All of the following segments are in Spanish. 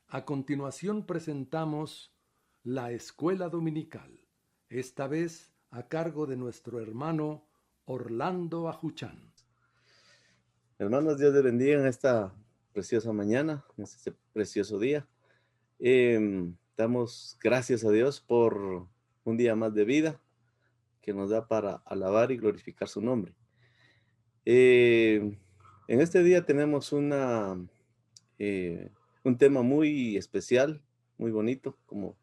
A continuación presentamos la Escuela Dominical, esta vez a cargo de nuestro hermano Orlando Ajuchán. Hermanos, Dios les bendiga en esta preciosa mañana, en este precioso día. Damos gracias a Dios por un día más de vida que nos da para alabar y glorificar su nombre. En este día tenemos un tema muy especial, muy bonito, como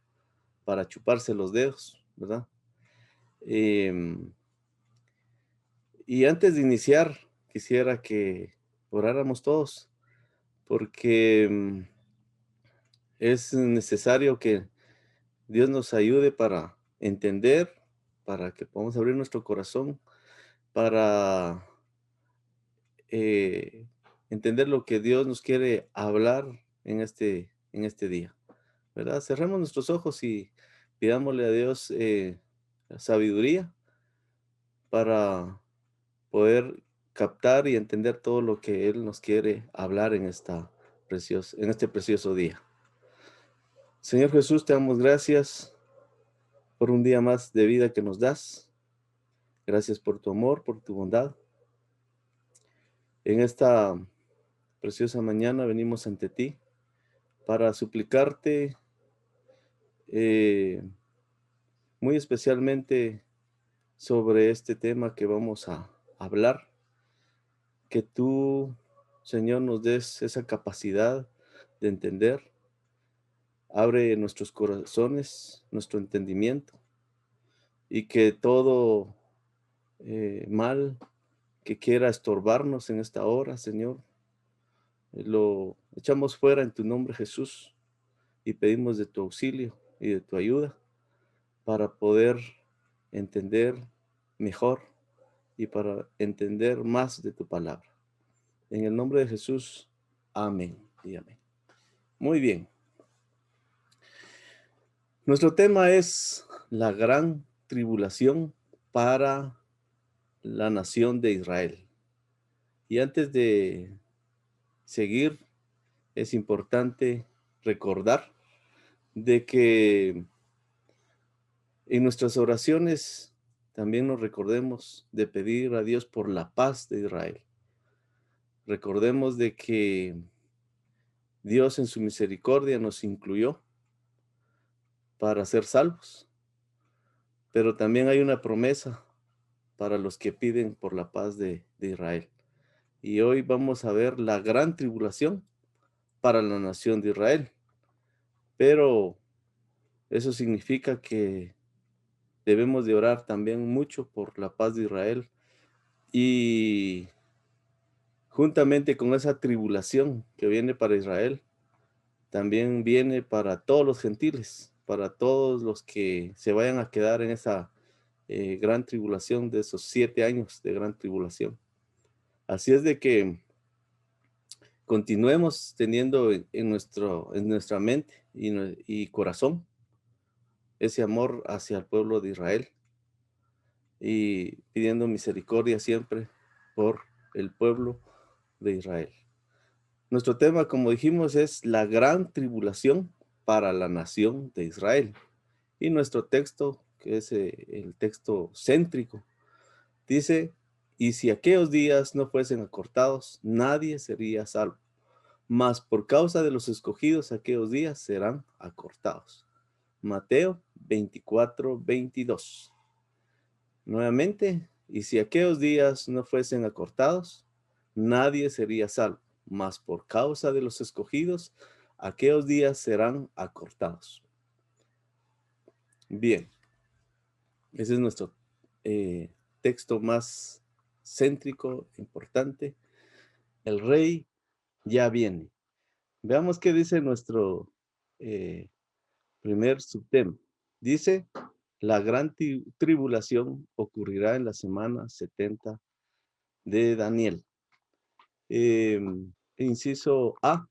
para chuparse los dedos, ¿verdad? Em, y antes de iniciar, quisiera que oráramos todos, porque es necesario que Dios nos ayude para entender, para que podamos abrir nuestro corazón, para eh, entender lo que Dios nos quiere hablar en este día, ¿verdad? Cerremos nuestros ojos y pidámosle a Dios sabiduría para poder captar y entender todo lo que Él nos quiere hablar en este precioso día. Señor Jesús, te damos gracias por un día más de vida que nos das. Gracias por tu amor, por tu bondad. En esta preciosa mañana venimos ante ti para suplicarte eh, muy especialmente sobre este tema que vamos a hablar, que tú, Señor, nos des esa capacidad de entender. Abre nuestros corazones, nuestro entendimiento, y que todo mal que quiera estorbarnos en esta hora, Señor, lo echamos fuera en tu nombre, Jesús, y pedimos de tu auxilio y de tu ayuda para poder entender mejor y para entender más de tu palabra. En el nombre de Jesús, amén y amén. Muy bien. Nuestro tema es la gran tribulación para la nación de Israel. Y antes de seguir, es importante recordar de que en nuestras oraciones también nos recordemos de pedir a Dios por la paz de Israel. Recordemos de que Dios en su misericordia nos incluyó para ser salvos, pero también hay una promesa para los que piden por la paz de Israel. Y hoy vamos a ver la gran tribulación para la nación de Israel, pero eso significa que debemos de orar también mucho por la paz de Israel y juntamente con esa tribulación que viene para Israel, también viene para todos los gentiles, para todos los que se vayan a quedar en esa gran tribulación de esos 7 años de gran tribulación. Así es de que continuemos teniendo en nuestra mente y corazón ese amor hacia el pueblo de Israel y pidiendo misericordia siempre por el pueblo de Israel. Nuestro tema, como dijimos, es la gran tribulación para la nación de Israel. Y nuestro texto, que es el texto céntrico, dice: y si aquellos días no fuesen acortados, nadie sería salvo, mas por causa de los escogidos aquellos días serán acortados. Mateo 24:22. Nuevamente, y si aquellos días no fuesen acortados, nadie sería salvo, mas por causa de los escogidos, aquellos días serán acortados. Bien, ese es nuestro texto más céntrico, importante. El rey ya viene. Veamos qué dice nuestro eh, primer subtema. Dice: la gran tribulación ocurrirá en la semana 70 de Daniel. Inciso A: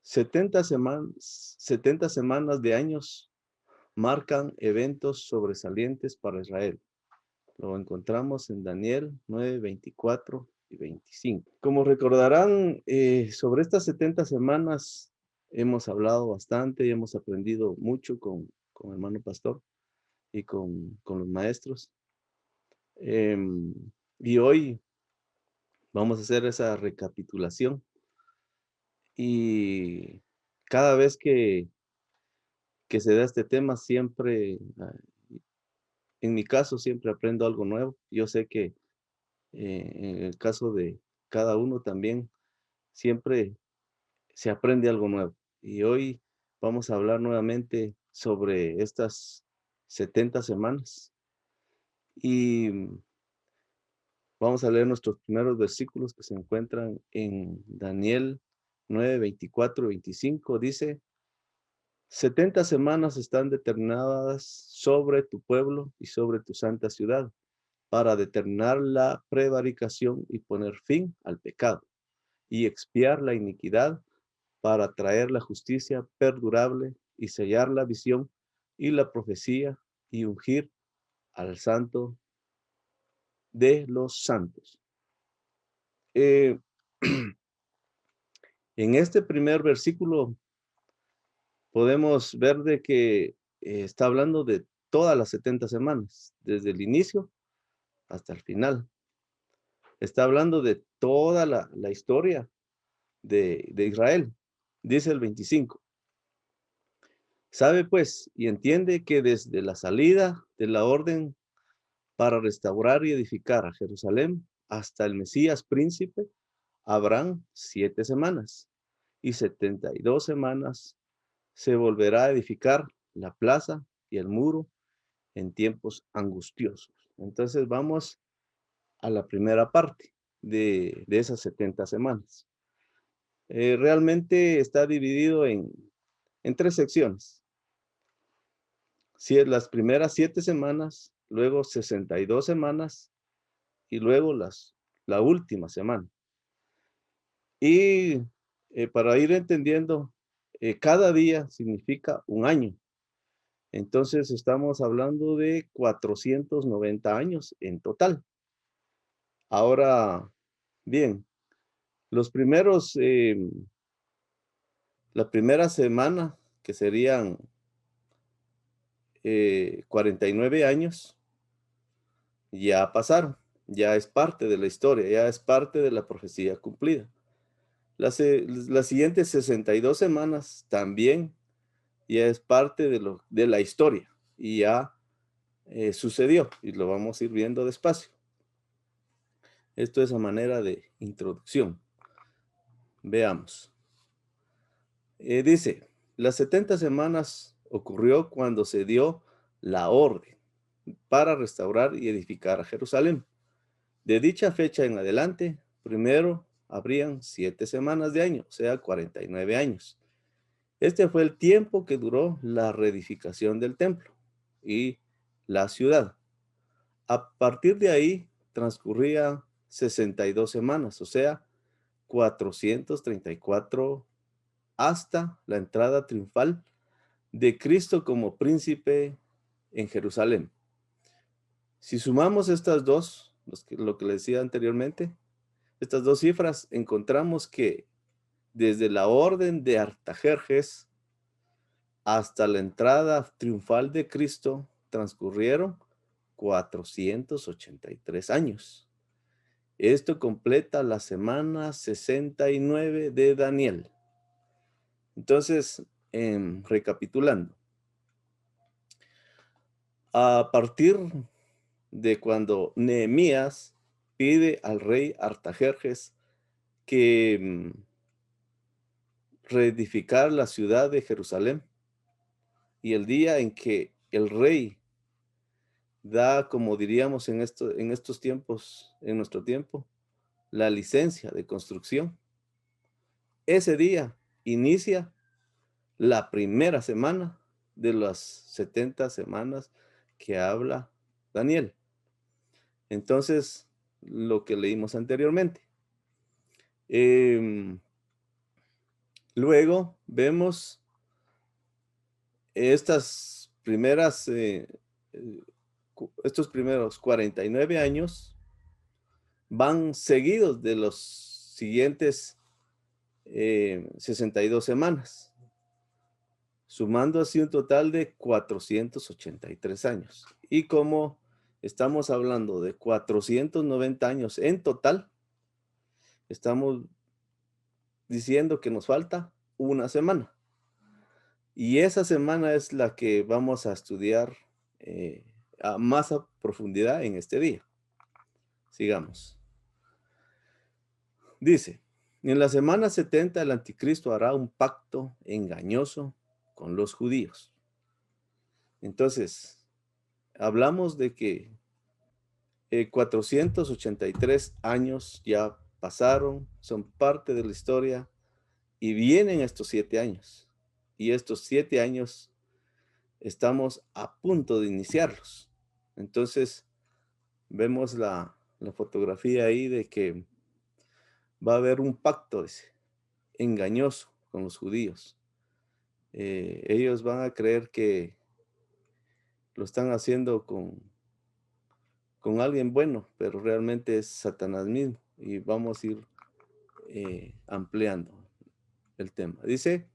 70 semanas de años marcan eventos sobresalientes para Israel. Lo encontramos en Daniel 9:24 y 25. Como recordarán, sobre estas 70 semanas hemos hablado bastante y hemos aprendido mucho con hermano pastor y con los maestros. Y hoy vamos a hacer esa recapitulación. Y cada vez que se da este tema, siempre, en mi caso, siempre aprendo algo nuevo. Yo sé que en el caso de cada uno también, siempre se aprende algo nuevo. Y hoy vamos a hablar nuevamente sobre estas 70 semanas. Y vamos a leer nuestros primeros versículos que se encuentran en Daniel 9, 24 y 25. Dice: 70 semanas están determinadas sobre tu pueblo y sobre tu santa ciudad, para determinar la prevaricación y poner fin al pecado, y expiar la iniquidad, para traer la justicia perdurable y sellar la visión y la profecía, y ungir al santo de los santos. Eh, en este primer versículo podemos ver de que está hablando de todas las 70 semanas, desde el inicio hasta el final. Está hablando de toda la historia de Israel. Dice el 25. Sabe pues y entiende que desde la salida de la orden para restaurar y edificar a Jerusalén hasta el Mesías príncipe, habrán 7 semanas, y 72 semanas se volverá a edificar la plaza y el muro en tiempos angustiosos. Entonces vamos a la primera parte de esas 70 semanas. Realmente está dividido en 3 secciones. Si es las primeras 7 semanas, luego 62 semanas y luego la última semana. Y para ir entendiendo, cada día significa un año. Entonces estamos hablando de 490 años en total. Ahora, bien, los primeros, la primera semana, que serían 49 años, ya pasaron, ya es parte de la historia, ya es parte de la profecía cumplida. Las siguientes 62 semanas también ya es parte de la historia y ya sucedió y lo vamos a ir viendo despacio. Esto es a manera de introducción. Veamos. Dice, las 70 semanas ocurrió cuando se dio la orden para restaurar y edificar a Jerusalén. De dicha fecha en adelante, primero habrían 7 semanas de año, o sea, 49 años. Este fue el tiempo que duró la reedificación del templo y la ciudad. A partir de ahí transcurría 62 semanas, o sea, 434 hasta la entrada triunfal de Cristo como príncipe en Jerusalén. Si sumamos estas dos, lo que le decía anteriormente, estas dos cifras, encontramos que desde la orden de Artajerjes hasta la entrada triunfal de Cristo transcurrieron 483 años. Esto completa la semana 69 de Daniel. Entonces, recapitulando, a partir de cuando Nehemías pide al rey Artajerjes que reedificar la ciudad de Jerusalén, y el día en que el rey da, como diríamos en estos tiempos, en nuestro tiempo, la licencia de construcción, ese día inicia la primera semana de las 70 semanas que habla Daniel. Entonces, lo que leímos anteriormente. Luego vemos estas estos primeros 49 años van seguidos de los siguientes 62 semanas, sumando así un total de 483 años. Y como estamos hablando de 490 años en total, estamos diciendo que nos falta una semana. Y esa semana es la que vamos a estudiar más a profundidad en este día. Sigamos. Dice, en la semana 70 el anticristo hará un pacto engañoso con los judíos. Entonces, hablamos de que 483 años ya pasaron, son parte de la historia y vienen estos 7 años. Y estos 7 años estamos a punto de iniciarlos. Entonces, vemos la fotografía ahí de que va a haber un pacto engañoso con los judíos. Ellos van a creer que lo están haciendo con alguien bueno, pero realmente es Satanás mismo. Y vamos a ir ampliando el tema. Dice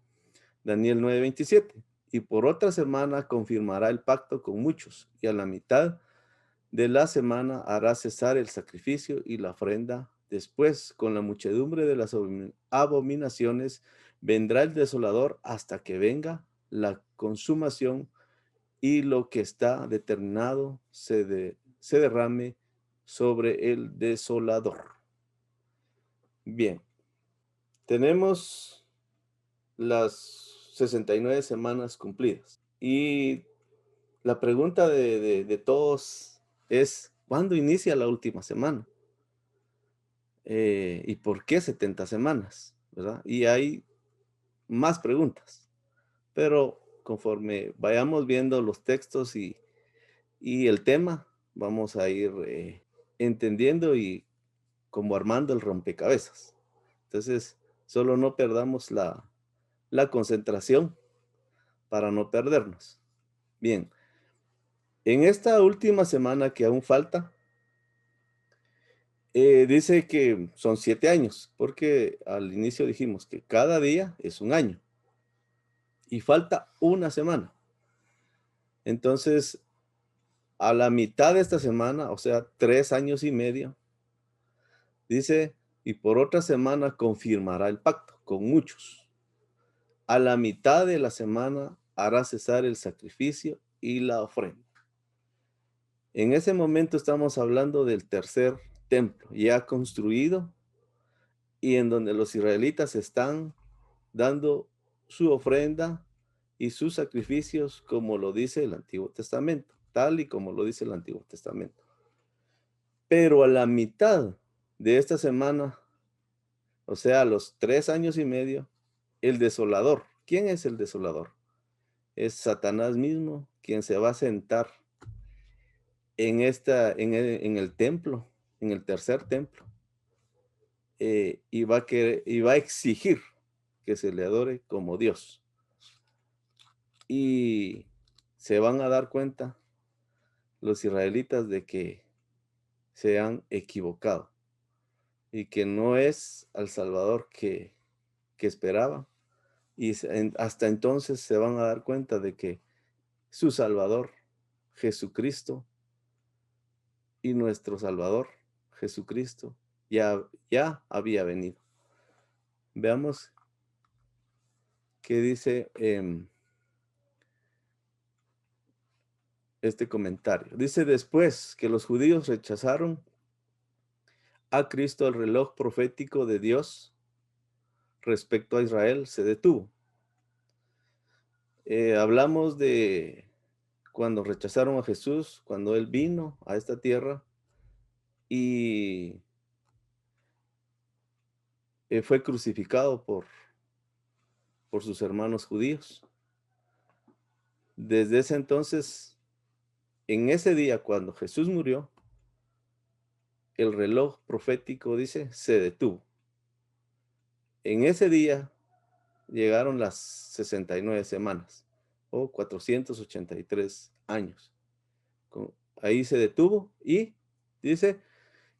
Daniel 9:27, y por otra semana confirmará el pacto con muchos, y a la mitad de la semana hará cesar el sacrificio y la ofrenda. Después, con la muchedumbre de las abominaciones, vendrá el desolador hasta que venga la consumación y lo que está determinado se derrame sobre el desolador. Bien, tenemos las 69 semanas cumplidas. Y la pregunta de todos es, ¿cuándo inicia la última semana? ¿Y por qué 70 semanas? ¿Verdad? Y hay más preguntas, pero conforme vayamos viendo los textos y el tema, vamos a ir entendiendo y como armando el rompecabezas. Entonces, solo no perdamos la concentración para no perdernos. Bien, en esta última semana que aún falta, dice que son 7 años, porque al inicio dijimos que cada día es un año y falta una semana. Entonces, a la mitad de esta semana, o sea, 3 años y medio, dice, y por otra semana confirmará el pacto con muchos. A la mitad de la semana hará cesar el sacrificio y la ofrenda. En ese momento estamos hablando del tercer templo ya construido y en donde los israelitas están dando su ofrenda y sus sacrificios como lo dice el Antiguo Testamento, tal y como lo dice el Antiguo Testamento. Pero a la mitad de esta semana, o sea, a los 3 años y medio, el desolador. ¿Quién es el desolador? Es Satanás mismo quien se va a sentar en el templo, en el tercer templo, y va a exigir que se le adore como Dios. Y se van a dar cuenta los israelitas de que se han equivocado y que no es al Salvador que esperaban. Y hasta entonces se van a dar cuenta de que su Salvador, Jesucristo, y nuestro Salvador, Jesucristo, ya había venido. Veamos qué dice este comentario. Dice, después que los judíos rechazaron a Cristo, el reloj profético de Dios respecto a Israel se detuvo. Hablamos de cuando rechazaron a Jesús, cuando Él vino a esta tierra y fue crucificado por sus hermanos judíos. Desde ese entonces, en ese día cuando Jesús murió, el reloj profético, dice, se detuvo. En ese día llegaron las 69 semanas o 483 años. Ahí se detuvo y dice,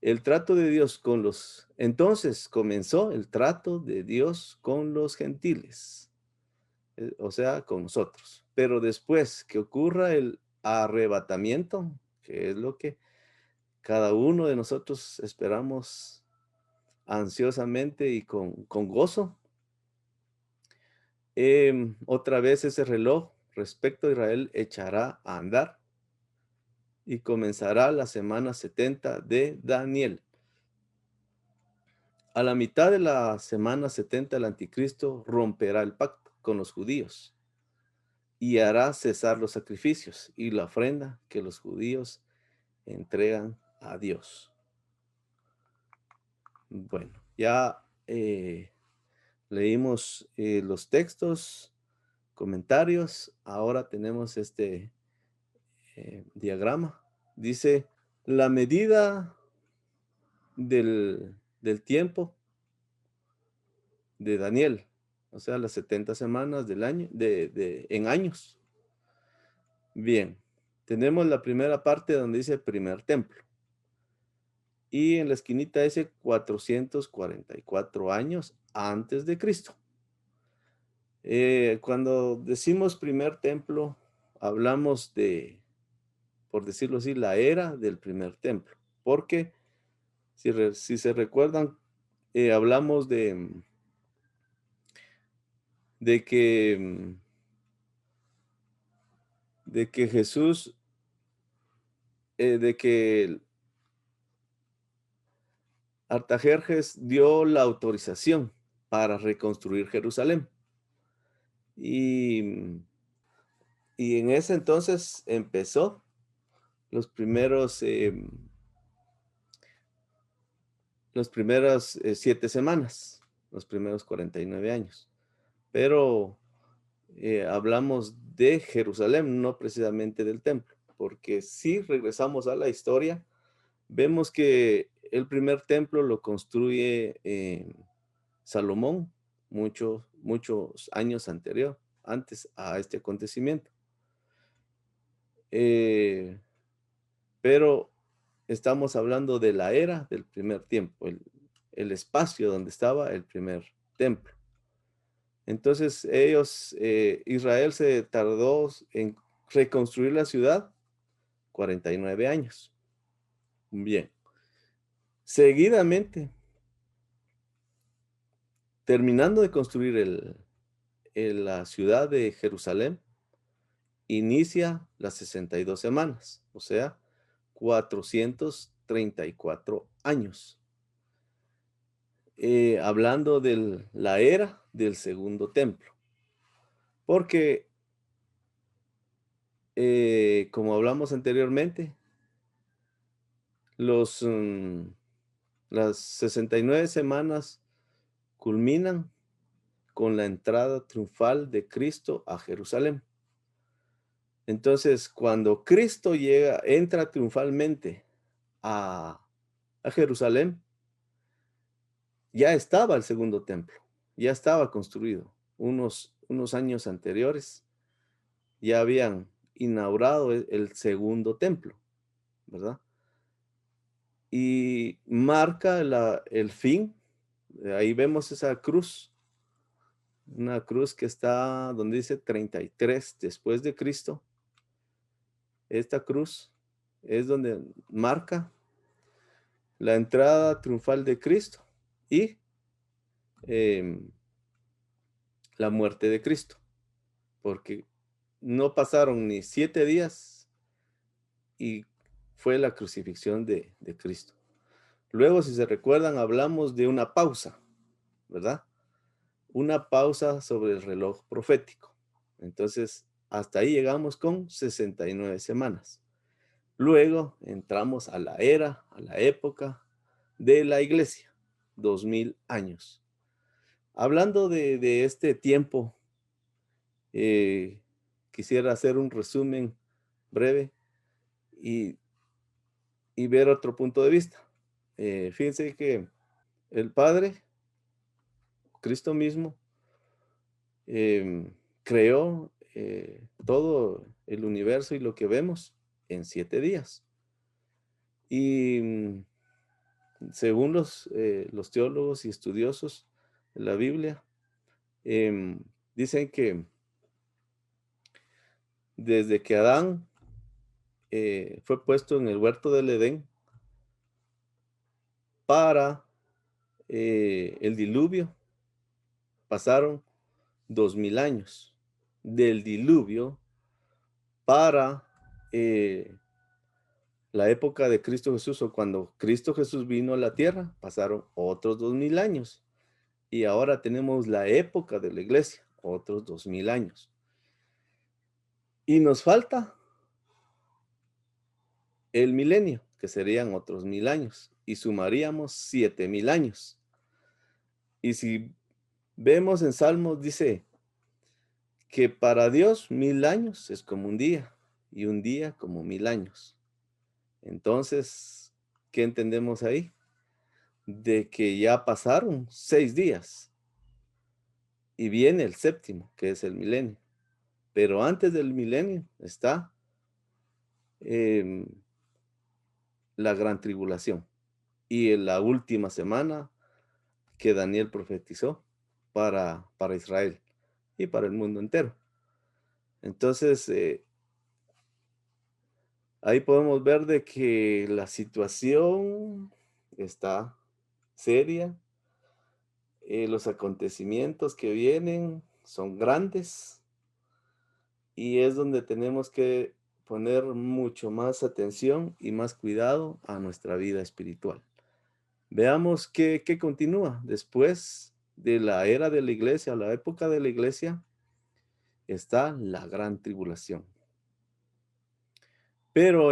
el trato de Dios con los... Entonces comenzó el trato de Dios con los gentiles, o sea, con nosotros. Pero después que ocurra el arrebatamiento, que es lo que cada uno de nosotros esperamos ansiosamente y con gozo, otra vez ese reloj respecto a Israel echará a andar y comenzará la semana 70 de Daniel. A la mitad de la semana 70 el anticristo romperá el pacto con los judíos y hará cesar los sacrificios y la ofrenda que los judíos entregan a Dios. Bueno, ya leímos los textos, comentarios. Ahora tenemos este diagrama. Dice, la medida del tiempo de Daniel, o sea, las 70 semanas del año, en años. Bien, tenemos la primera parte donde dice primer templo. Y en la esquinita dice 444 años antes de Cristo. Cuando decimos primer templo, hablamos de, por decirlo así, la era del primer templo. Porque si se recuerdan, hablamos de que, de que Jesús, de que Artajerjes dio la autorización para reconstruir Jerusalén. Y en ese entonces empezó los primeros, las primeras 7 semanas, los primeros 49 años. Pero hablamos de Jerusalén, no precisamente del templo, porque si regresamos a la historia, vemos que el primer templo lo construye Salomón muchos años antes a este acontecimiento. Pero estamos hablando de la era del primer tiempo, el espacio donde estaba el primer templo. Entonces Israel se tardó en reconstruir la ciudad 49 años. Bien. Seguidamente, terminando de construir la ciudad de Jerusalén, inicia las 62 semanas, o sea, 434 años. Hablando de la era del segundo templo. Porque, como hablamos anteriormente, las 69 semanas culminan con la entrada triunfal de Cristo a Jerusalén. Entonces, cuando Cristo entra triunfalmente a Jerusalén, ya estaba el segundo templo, ya estaba construido. Unos años anteriores ya habían inaugurado el segundo templo, ¿verdad? Y marca el fin. Ahí vemos esa cruz, una cruz que está donde dice 33 después de Cristo. Esta cruz es donde marca la entrada triunfal de Cristo y la muerte de Cristo, porque no pasaron ni 7 días y fue la crucifixión de Cristo. Luego, si se recuerdan, hablamos de una pausa, ¿verdad? Una pausa sobre el reloj profético. Entonces, hasta ahí llegamos con 69 semanas. Luego entramos a la época de la iglesia, 2000 años. Hablando de este tiempo, quisiera hacer un resumen breve y ver otro punto de vista. Fíjense que el Padre, Cristo mismo, creó todo el universo y lo que vemos en 7 días. Y según los teólogos y estudiosos de la Biblia, dicen que desde que Adán fue puesto en el huerto del Edén para el diluvio, pasaron 2000 años. Del diluvio para la época de Cristo Jesús, o cuando Cristo Jesús vino a la tierra, pasaron otros 2000 años. Y ahora tenemos la época de la iglesia, otros 2000 años. Y nos falta el milenio, que serían otros 1000 años, y sumaríamos 7000 años. Y si vemos en Salmos, dice que para Dios 1000 años es como un día, y un día como 1000 años. Entonces, ¿qué entendemos ahí? De que ya pasaron 6 días, y viene el séptimo, que es el milenio. Pero antes del milenio está la gran tribulación. Y en la última semana que Daniel profetizó para Israel y para el mundo entero. Entonces, ahí podemos ver de que la situación está seria. Los acontecimientos que vienen son grandes y es donde tenemos que poner mucho más atención y más cuidado a nuestra vida espiritual. Veamos qué continúa después de la era de la iglesia, la época de la iglesia, está la gran tribulación. Pero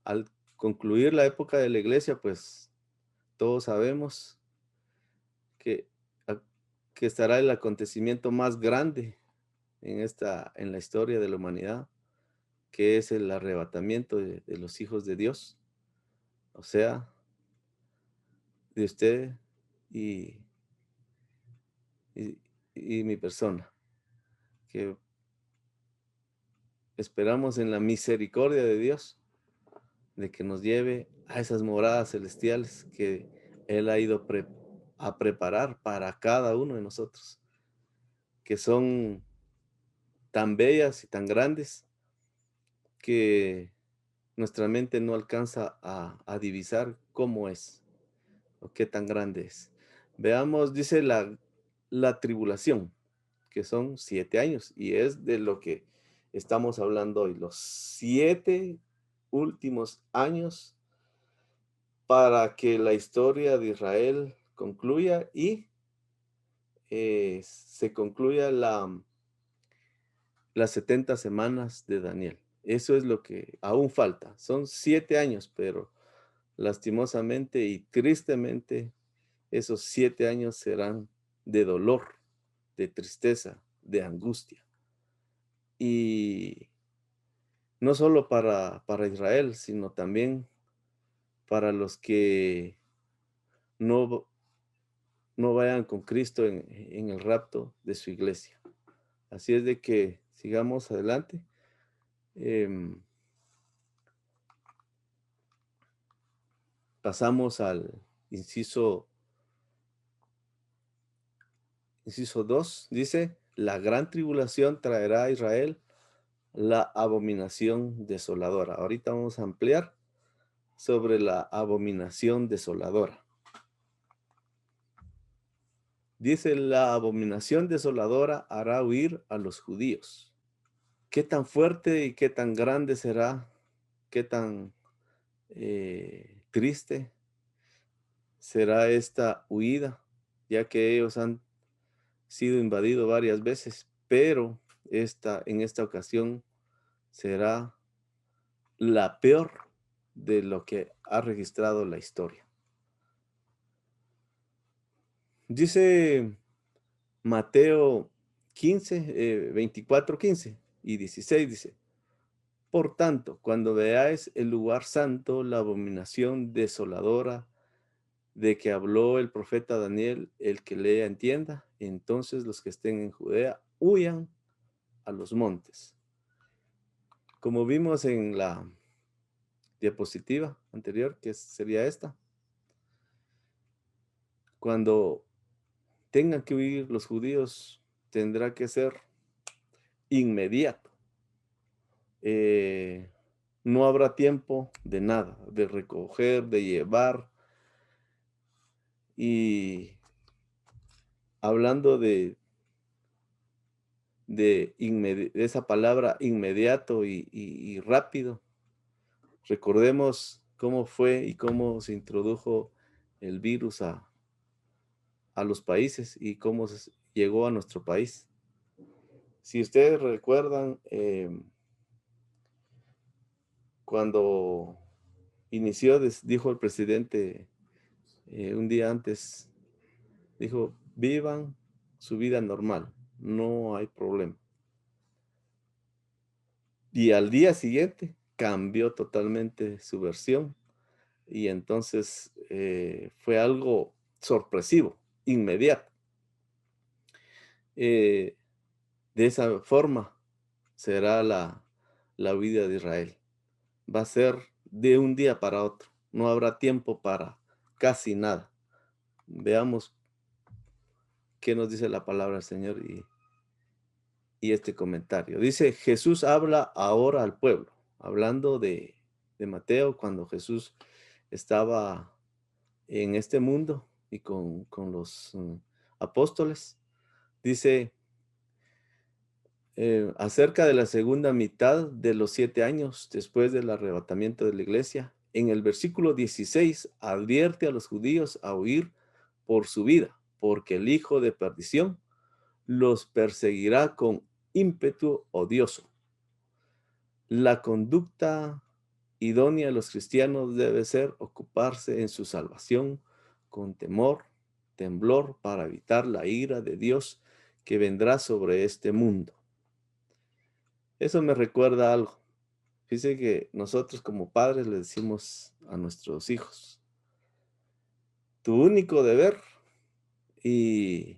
al concluir la época de la iglesia, pues todos sabemos que, que estará el acontecimiento más grande en la historia de la humanidad, que es el arrebatamiento de los hijos de Dios, o sea, de usted y, y, y mi persona, que esperamos en la misericordia de Dios, de que nos lleve a esas moradas celestiales que Él ha ido a preparar para cada uno de nosotros, que son tan bellas y tan grandes que nuestra mente no alcanza a divisar cómo es o qué tan grande es. Veamos, dice la tribulación, que son 7 años, y es de lo que estamos hablando hoy, los 7 últimos años para que la historia de Israel concluya y se concluya las 70 semanas de Daniel. Eso es lo que aún falta. Son 7 años, pero lastimosamente y tristemente esos 7 años serán de dolor, de tristeza, de angustia. Y no solo para Israel, sino también para los que no vayan con Cristo en el rapto de su iglesia. Así es de que sigamos adelante. Pasamos al inciso 2. Dice, la gran tribulación traerá a Israel la abominación desoladora. Ahorita vamos a ampliar sobre la abominación desoladora. Dice, la abominación desoladora hará huir a los judíos. ¿Qué tan fuerte y qué tan grande será? ¿Qué tan triste será esta huida? Ya que ellos han sido invadidos varias veces, pero en esta ocasión será la peor de lo que ha registrado la historia. Dice Mateo 15, 24, 15 y 16, dice, por tanto, cuando veáis el lugar santo, la abominación desoladora de que habló el profeta Daniel, el que lea entienda, entonces los que estén en Judea huyan a los montes. Como vimos en la diapositiva anterior, que sería esta, cuando tengan que huir los judíos, tendrá que ser inmediato. No habrá tiempo de nada, de recoger, de llevar. Y hablando de esa palabra inmediato y rápido, recordemos cómo fue y cómo se introdujo el virus a los países y cómo llegó a nuestro país. Si ustedes recuerdan, cuando inició, dijo el presidente un día antes, dijo, vivan su vida normal, no hay problema. Y al día siguiente cambió totalmente su versión y entonces fue algo sorpresivo, inmediato. De esa forma será la vida de Israel. Va a ser de un día para otro. No habrá tiempo para casi nada. Veamos qué nos dice la palabra del Señor y este comentario. Dice, Jesús habla ahora al pueblo, hablando de Mateo, cuando Jesús estaba en este mundo y con los apóstoles. Dice, acerca de la segunda mitad de los 7 años después del arrebatamiento de la iglesia, en el versículo 16 advierte a los judíos a huir por su vida, porque el hijo de perdición los perseguirá con ímpetu odioso. La conducta idónea de los cristianos debe ser ocuparse en su salvación con temor, temblor, para evitar la ira de Dios que vendrá sobre este mundo. Eso me recuerda algo. Fíjense que nosotros como padres le decimos a nuestros hijos, tu único deber y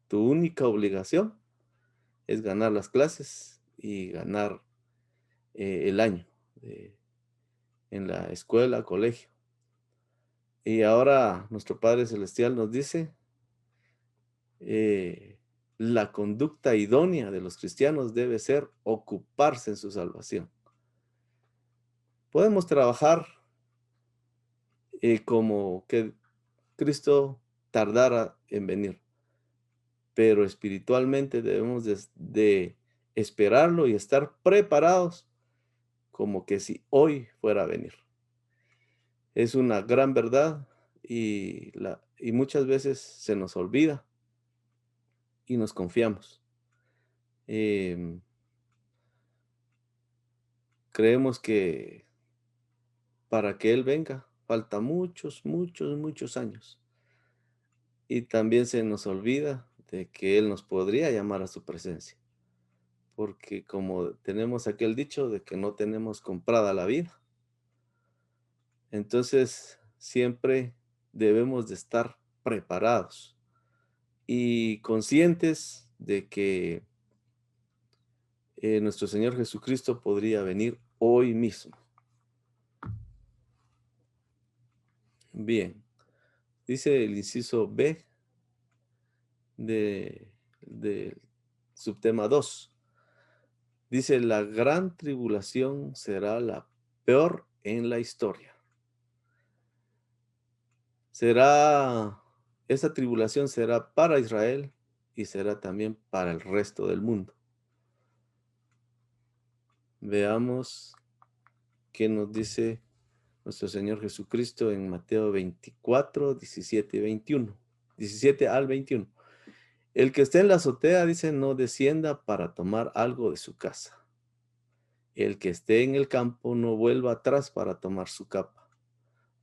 tu única obligación es ganar las clases y ganar el año en la escuela, colegio. Y ahora nuestro Padre Celestial nos dice, la conducta idónea de los cristianos debe ser ocuparse en su salvación. Podemos trabajar como que Cristo tardara en venir, pero espiritualmente debemos de esperarlo y estar preparados como que si hoy fuera a venir. Es una gran verdad y muchas veces se nos olvida y nos confiamos. Creemos que para que Él venga falta muchos, muchos, muchos años. Y también se nos olvida de que Él nos podría llamar a su presencia. Porque como tenemos aquel dicho de que no tenemos comprada la vida. Entonces siempre debemos de estar preparados y conscientes de que nuestro Señor Jesucristo podría venir hoy mismo. Bien, dice el inciso B de subtema 2. Dice, la gran tribulación será la peor en la historia. Esa tribulación será para Israel y será también para el resto del mundo. Veamos qué nos dice nuestro Señor Jesucristo en Mateo 24, 17 y 21. 17 al 21. El que esté en la azotea, dice, no descienda para tomar algo de su casa. El que esté en el campo, no vuelva atrás para tomar su capa.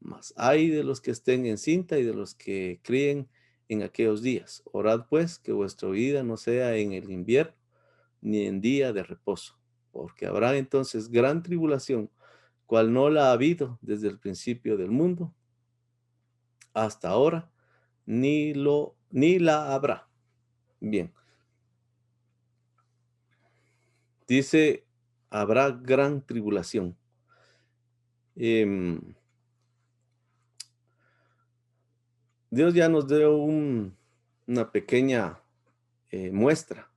Mas ay de los que estén en cinta y de los que críen en aquellos días. Orad pues que vuestra vida no sea en el invierno ni en día de reposo, porque habrá entonces gran tribulación, cual no la ha habido desde el principio del mundo hasta ahora, ni la habrá. Bien. Dice, habrá gran tribulación. Dios ya nos dio una pequeña muestra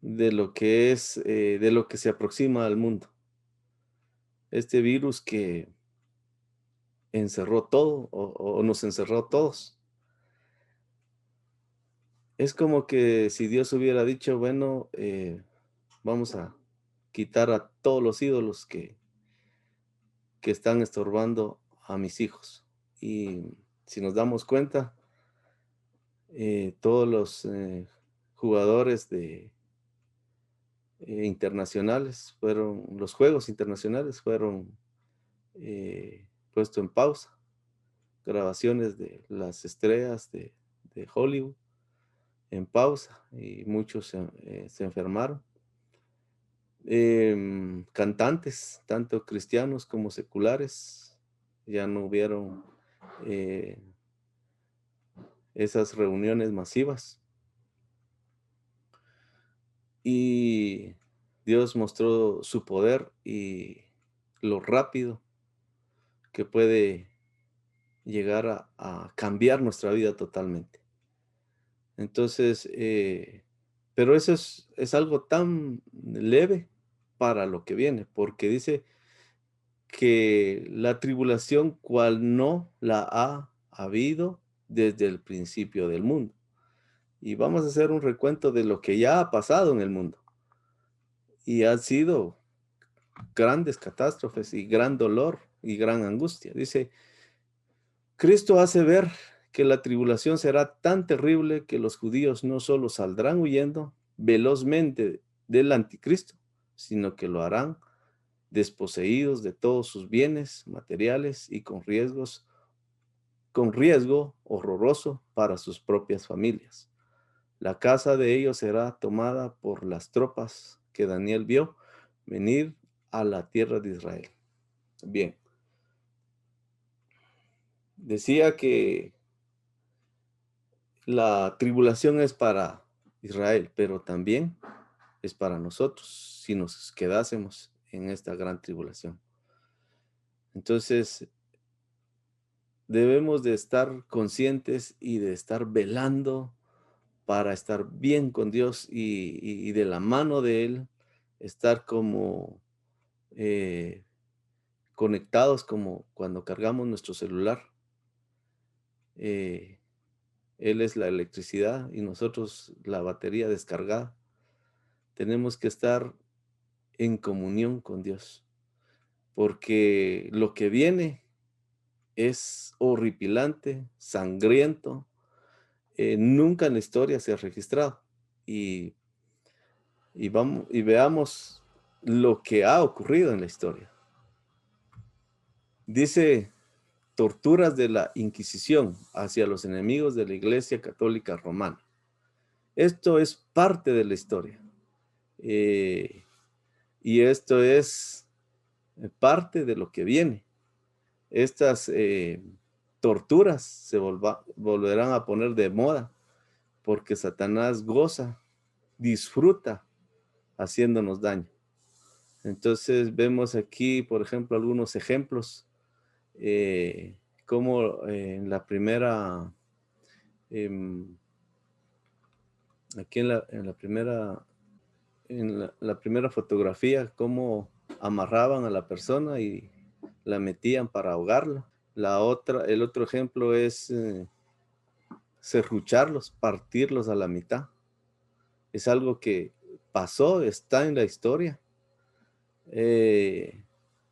de lo que es, de lo que se aproxima al mundo. Este virus que encerró todo o nos encerró a todos. Es como que si Dios hubiera dicho, bueno, vamos a quitar a todos los ídolos que están estorbando a mis hijos. Y si nos damos cuenta, todos los jugadores internacionales los juegos internacionales fueron puestos en pausa. Grabaciones de las estrellas de Hollywood en pausa y muchos se enfermaron. Cantantes, tanto cristianos como seculares, ya no hubieron esas reuniones masivas. Y Dios mostró su poder y lo rápido que puede llegar a cambiar nuestra vida totalmente. Entonces, pero eso es algo tan leve para lo que viene, porque dice que la tribulación cual no la ha habido desde el principio del mundo. Y vamos a hacer un recuento de lo que ya ha pasado en el mundo. Y han sido grandes catástrofes y gran dolor y gran angustia. Dice, Cristo hace ver que la tribulación será tan terrible que los judíos no solo saldrán huyendo velozmente del anticristo, sino que lo harán desposeídos de todos sus bienes materiales y con riesgo horroroso para sus propias familias. La casa de ellos será tomada por las tropas que Daniel vio venir a la tierra de Israel. Bien, decía que la tribulación es para Israel, pero también es para nosotros si nos quedásemos en esta gran tribulación. Entonces, debemos de estar conscientes y de estar velando para estar bien con Dios y de la mano de Él, estar como conectados como cuando cargamos nuestro celular. Él es la electricidad y nosotros la batería descargada. Tenemos que estar en comunión con Dios, porque lo que viene es horripilante, sangriento, nunca en la historia se ha registrado. Y, y veamos lo que ha ocurrido en la historia. Dice, torturas de la Inquisición hacia los enemigos de la Iglesia Católica Romana. Esto es parte de la historia. Y esto es parte de lo que viene. Estas torturas se volverán a poner de moda porque Satanás goza, disfruta haciéndonos daño. Entonces vemos aquí, por ejemplo, algunos ejemplos, como en la primera, aquí en la primera fotografía, cómo amarraban a la persona y la metían para ahogarla. El otro ejemplo es serrucharlos, partirlos a la mitad. Es algo que pasó, está en la historia.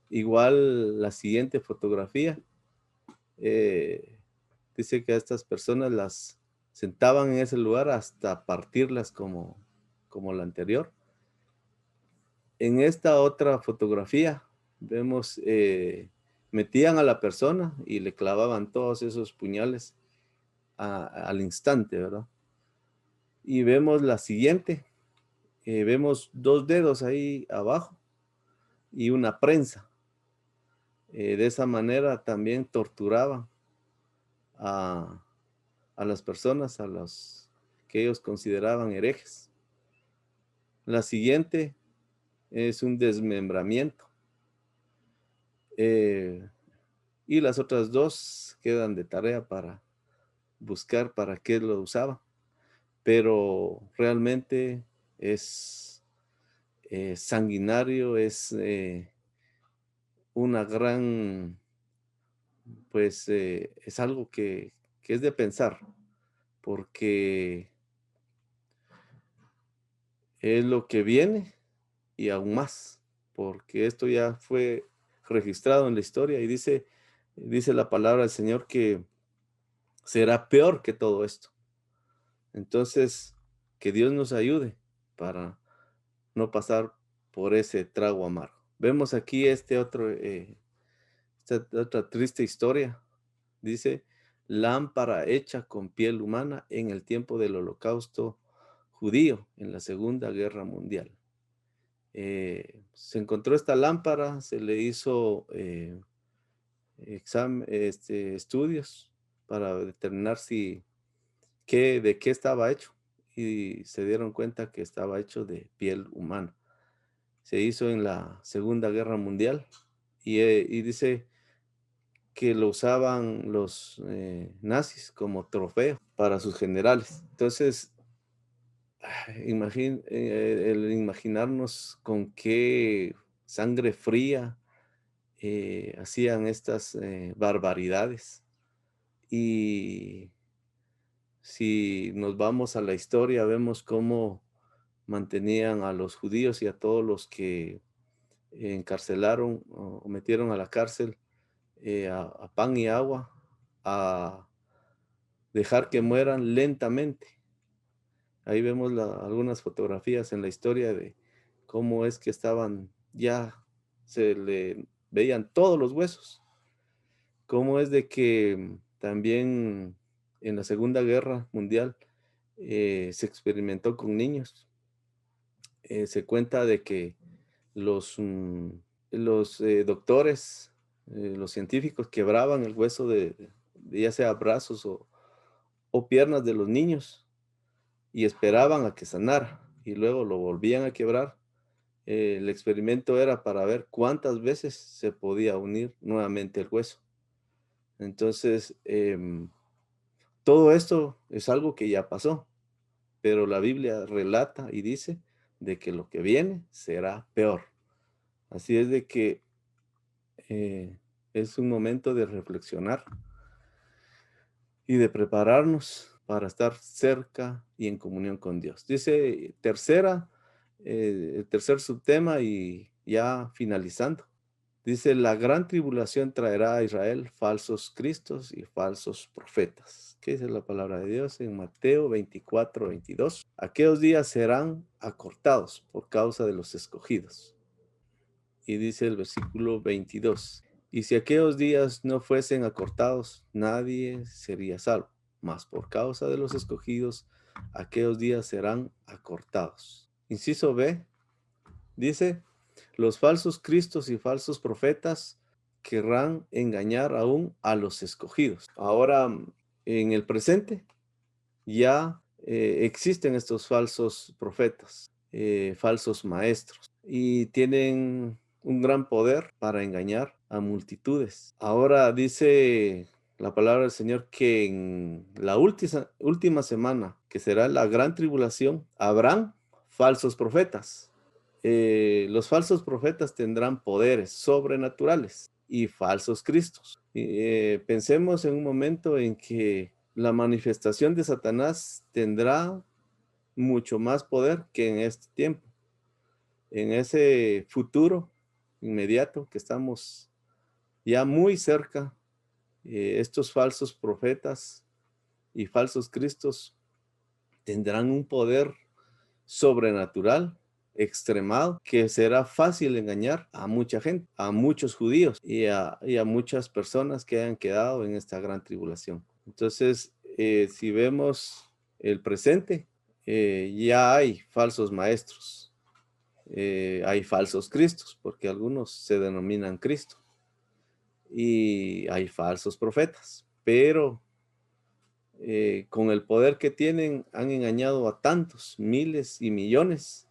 Igual la siguiente fotografía dice que a estas personas las sentaban en ese lugar hasta partirlas como la anterior. En esta otra fotografía vemos, metían a la persona y le clavaban todos esos puñales al instante, ¿verdad? Y vemos la siguiente, vemos 2 dedos ahí abajo y una prensa. De esa manera también torturaban a las personas, a los que ellos consideraban herejes. La siguiente es un desmembramiento. Y las otras 2 quedan de tarea para buscar para qué lo usaba, pero realmente es sanguinario, es una gran, pues es algo que es de pensar, porque es lo que viene y aún más, porque esto ya fue registrado en la historia y dice la palabra del Señor que será peor que todo esto. Entonces, que Dios nos ayude para no pasar por ese trago amargo. Vemos aquí esta otra triste historia. Dice, lámpara hecha con piel humana en el tiempo del Holocausto judío, en la Segunda Guerra Mundial. Se encontró esta lámpara, se le hizo estudios para determinar de qué estaba hecho, y se dieron cuenta que estaba hecho de piel humana. Se hizo en la Segunda Guerra Mundial y dice que lo usaban los nazis como trofeo para sus generales. Entonces, el imaginarnos con qué sangre fría hacían estas barbaridades. Y si nos vamos a la historia, vemos cómo mantenían a los judíos y a todos los que encarcelaron o metieron a la cárcel a pan y agua, a dejar que mueran lentamente. Ahí vemos algunas fotografías en la historia de cómo es que se le veían todos los huesos. Cómo es de que también en la Segunda Guerra Mundial se experimentó con niños. Se cuenta de que los doctores, los científicos quebraban el hueso de ya sea brazos o piernas de los niños y esperaban a que sanara y luego lo volvían a quebrar. El experimento era para ver cuántas veces se podía unir nuevamente el hueso. Entonces, todo esto es algo que ya pasó, pero la Biblia relata y dice de que lo que viene será peor. Así es de que es un momento de reflexionar y de prepararnos para estar cerca y en comunión con Dios. Dice el tercer subtema y ya finalizando. Dice, la gran tribulación traerá a Israel falsos cristos y falsos profetas. ¿Qué dice la palabra de Dios en Mateo 24:22? Aquellos días serán acortados por causa de los escogidos. Y dice el versículo 22. Y si aquellos días no fuesen acortados, nadie sería salvo. Mas por causa de los escogidos, aquellos días serán acortados. Inciso B, dice, los falsos cristos y falsos profetas querrán engañar aún a los escogidos. Ahora, en el presente, ya existen estos falsos profetas, falsos maestros, y tienen un gran poder para engañar a multitudes. Ahora dice la palabra del Señor que en la última semana, que será la gran tribulación, habrán falsos profetas. Los falsos profetas tendrán poderes sobrenaturales y falsos cristos. Pensemos en un momento en que la manifestación de Satanás tendrá mucho más poder que en este tiempo. En ese futuro inmediato que estamos ya muy cerca, estos falsos profetas y falsos cristos tendrán un poder sobrenatural, extremado, que será fácil engañar a mucha gente, a muchos judíos y a muchas personas que hayan quedado en esta gran tribulación. Entonces, si vemos el presente, ya hay falsos maestros, hay falsos cristos, porque algunos se denominan Cristo, y hay falsos profetas, pero con el poder que tienen han engañado a tantos, miles y millones,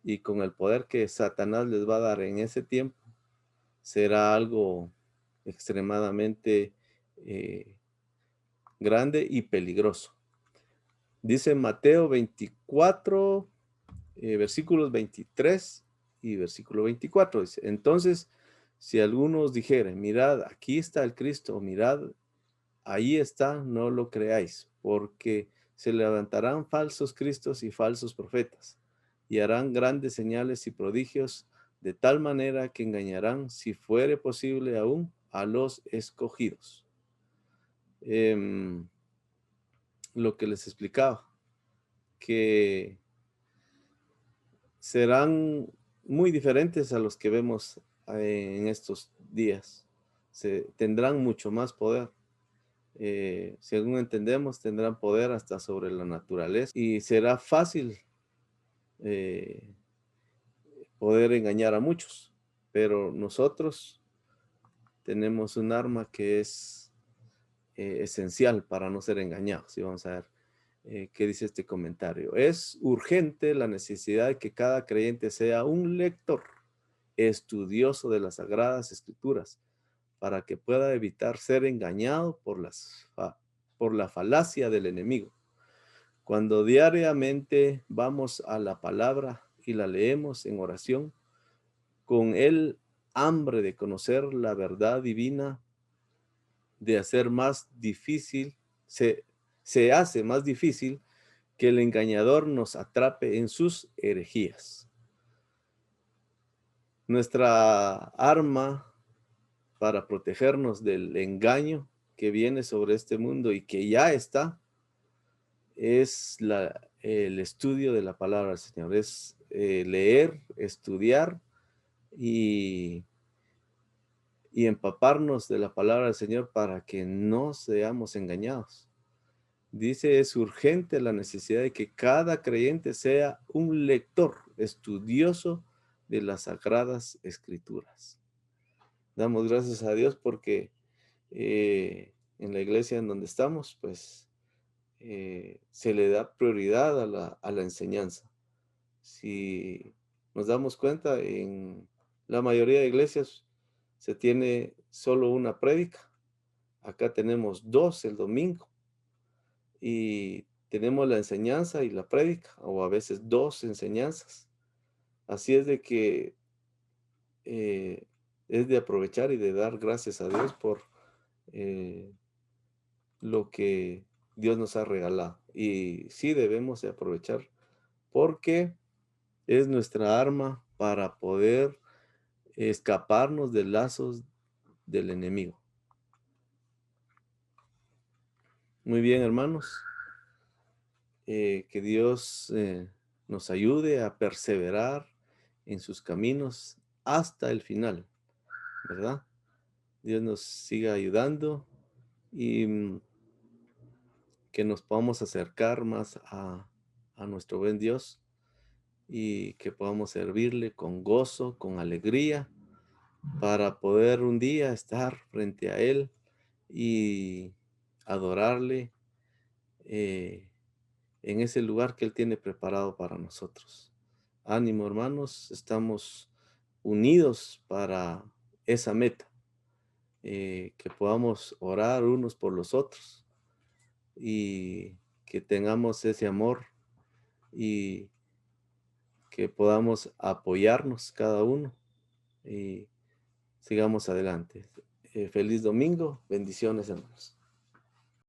y con el poder que Satanás les va a dar en ese tiempo, será algo extremadamente grande y peligroso. Dice Mateo 24, versículos 23 y versículo 24. Dice, entonces, si alguno os dijere, mirad, aquí está el Cristo, o mirad, ahí está, no lo creáis, porque se levantarán falsos cristos y falsos profetas, y harán grandes señales y prodigios, de tal manera que engañarán, si fuere posible aún, a los escogidos. Lo que les explicaba, que serán muy diferentes a los que vemos en estos días. Tendrán mucho más poder. Según entendemos, tendrán poder hasta sobre la naturaleza y será fácil poder engañar a muchos. Pero nosotros tenemos un arma que es esencial para no ser engañados. Y vamos a ver qué dice este comentario. Es urgente la necesidad de que cada creyente sea un lector estudioso de las Sagradas Escrituras para que pueda evitar ser engañado por la falacia del enemigo. Cuando diariamente vamos a la palabra y la leemos en oración, con el hambre de conocer la verdad divina, de hacer más difícil, se hace más difícil que el engañador nos atrape en sus herejías. Nuestra arma para protegernos del engaño que viene sobre este mundo y que ya está, es el estudio de la palabra del Señor. Es leer, estudiar y empaparnos de la palabra del Señor para que no seamos engañados. Dice, es urgente la necesidad de que cada creyente sea un lector estudioso de las Sagradas Escrituras. Damos gracias a Dios porque en la iglesia en donde estamos, pues se le da prioridad a la enseñanza. Si nos damos cuenta, en la mayoría de iglesias se tiene solo una prédica. Acá tenemos 2 el domingo y tenemos la enseñanza y la prédica, o a veces 2 enseñanzas. Así es de que es de aprovechar y de dar gracias a Dios por lo que Dios nos ha regalado. Y sí debemos de aprovechar porque es nuestra arma para poder escaparnos de lazos del enemigo. Muy bien, hermanos. Que Dios nos ayude a perseverar en sus caminos hasta el final, ¿verdad? Dios nos siga ayudando y que nos podamos acercar más a nuestro buen Dios y que podamos servirle con gozo, con alegría, para poder un día estar frente a Él y adorarle en ese lugar que Él tiene preparado para nosotros. Ánimo, hermanos, estamos unidos para esa meta, que podamos orar unos por los otros y que tengamos ese amor y que podamos apoyarnos cada uno y sigamos adelante. Feliz domingo, bendiciones, hermanos.